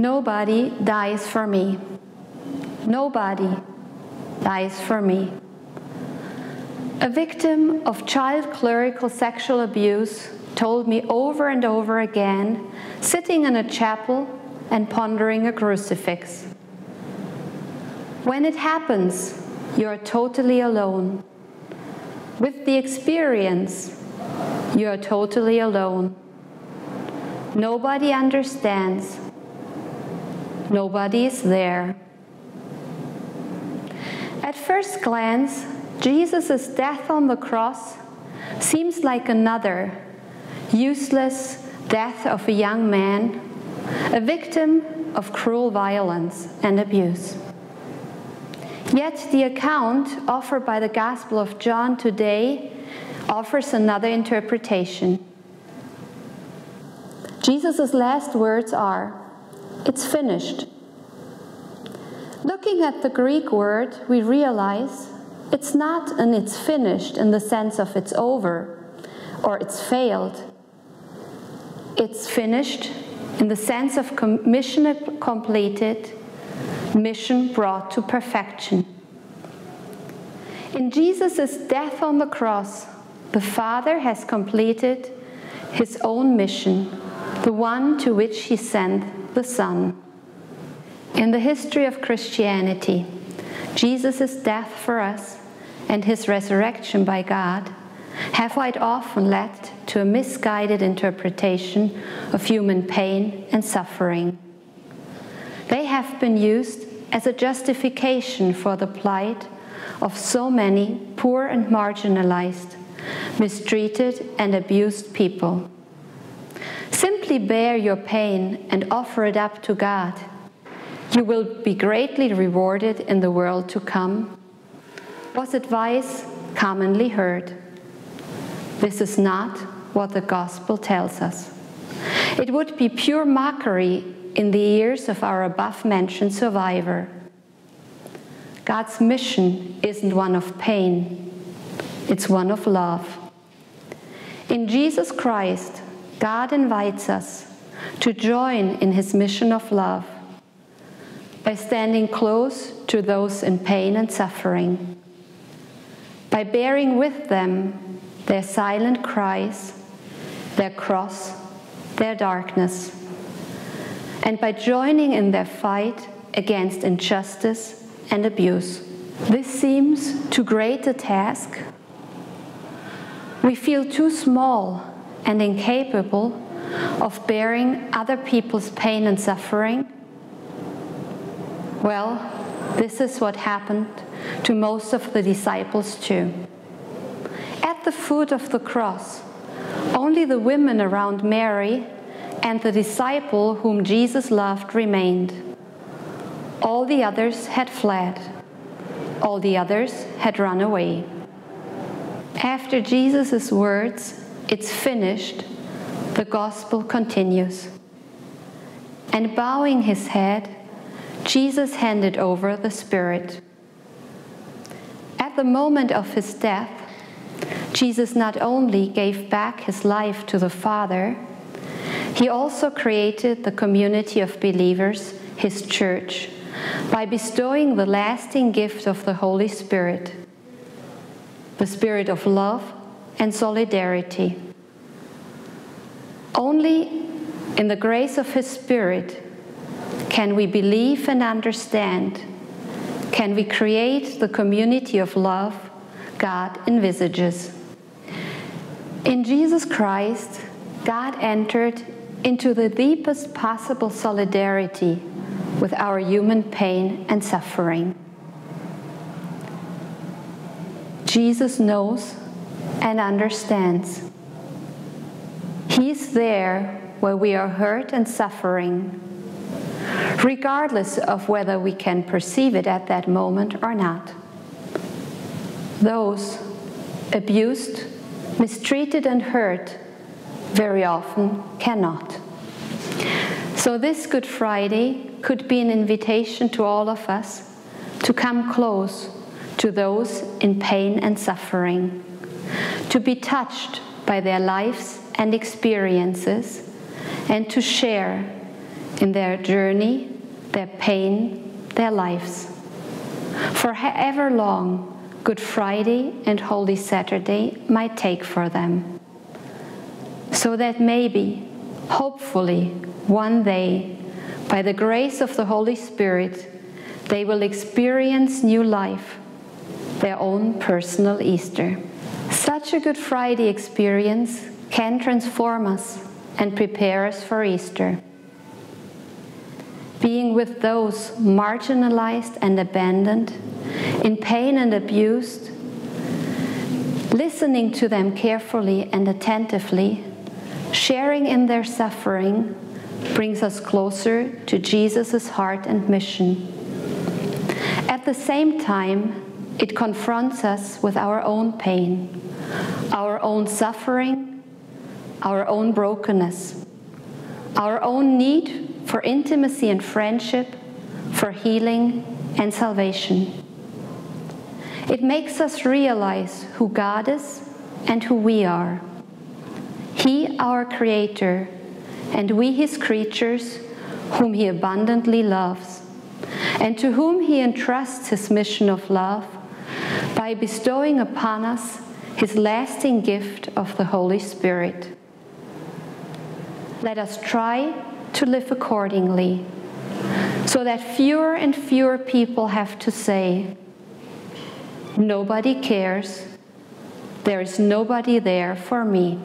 Nobody dies for me. Nobody dies for me. A victim of child clerical sexual abuse told me over and over again, sitting in a chapel and pondering a crucifix. When it happens, you are totally alone. With the experience, you are totally alone. Nobody understands. Nobody is there. At first glance, Jesus' death on the cross seems like another useless death of a young man, a victim of cruel violence and abuse. Yet the account offered by the Gospel of John today offers another interpretation. Jesus' last words are, "It's finished." Looking at the Greek word, we realize it's not an "it's finished" in the sense of it's over or it's failed. It's finished in the sense of mission completed, mission brought to perfection. In Jesus' death on the cross, the Father has completed his own mission, the one to which he sent the Son. In the history of Christianity, Jesus' death for us and his resurrection by God have quite often led to a misguided interpretation of human pain and suffering. They have been used as a justification for the plight of so many poor and marginalized, mistreated and abused people. Simply bear your pain and offer it up to God. You will be greatly rewarded in the world to come, was advice commonly heard. This is not what the gospel tells us. It would be pure mockery in the ears of our above-mentioned survivor. God's mission isn't one of pain, it's one of love. In Jesus Christ, God invites us to join in his mission of love by standing close to those in pain and suffering, by bearing with them their silent cries, their cross, their darkness, and by joining in their fight against injustice and abuse. This seems too great a task. We feel too small and incapable of bearing other people's pain and suffering. Well, this is what happened to most of the disciples too. At the foot of the cross, only the women around Mary and the disciple whom Jesus loved remained. All the others had fled. All the others had run away. After Jesus' words, "It's finished," the gospel continues. And bowing his head, Jesus handed over the Spirit. At the moment of his death, Jesus not only gave back his life to the Father, he also created the community of believers, his church, by bestowing the lasting gift of the Holy Spirit, the Spirit of love and solidarity. Only in the grace of his Spirit can we believe and understand, can we create the community of love God envisages. In Jesus Christ, God entered into the deepest possible solidarity with our human pain and suffering. Jesus knows and understands. He's there where we are hurt and suffering, regardless of whether we can perceive it at that moment or not. Those abused, mistreated and hurt very often cannot. So this Good Friday could be an invitation to all of us to come close to those in pain and suffering, to be touched by their lives and experiences, and to share in their journey, their pain, their lives. For however long Good Friday and Holy Saturday might take for them. So that maybe, hopefully, one day, by the grace of the Holy Spirit, they will experience new life, their own personal Easter. Such a Good Friday experience can transform us and prepare us for Easter. Being with those marginalized and abandoned, in pain and abused, listening to them carefully and attentively, sharing in their suffering, brings us closer to Jesus' heart and mission. At the same time, it confronts us with our own pain, our own suffering, our own brokenness, our own need for intimacy and friendship, for healing and salvation. It makes us realize who God is and who we are. He, our Creator, and we, His creatures, whom He abundantly loves, and to whom He entrusts His mission of love by bestowing upon us His lasting gift of the Holy Spirit. Let us try to live accordingly, so that fewer and fewer people have to say, "Nobody cares. There is nobody there for me."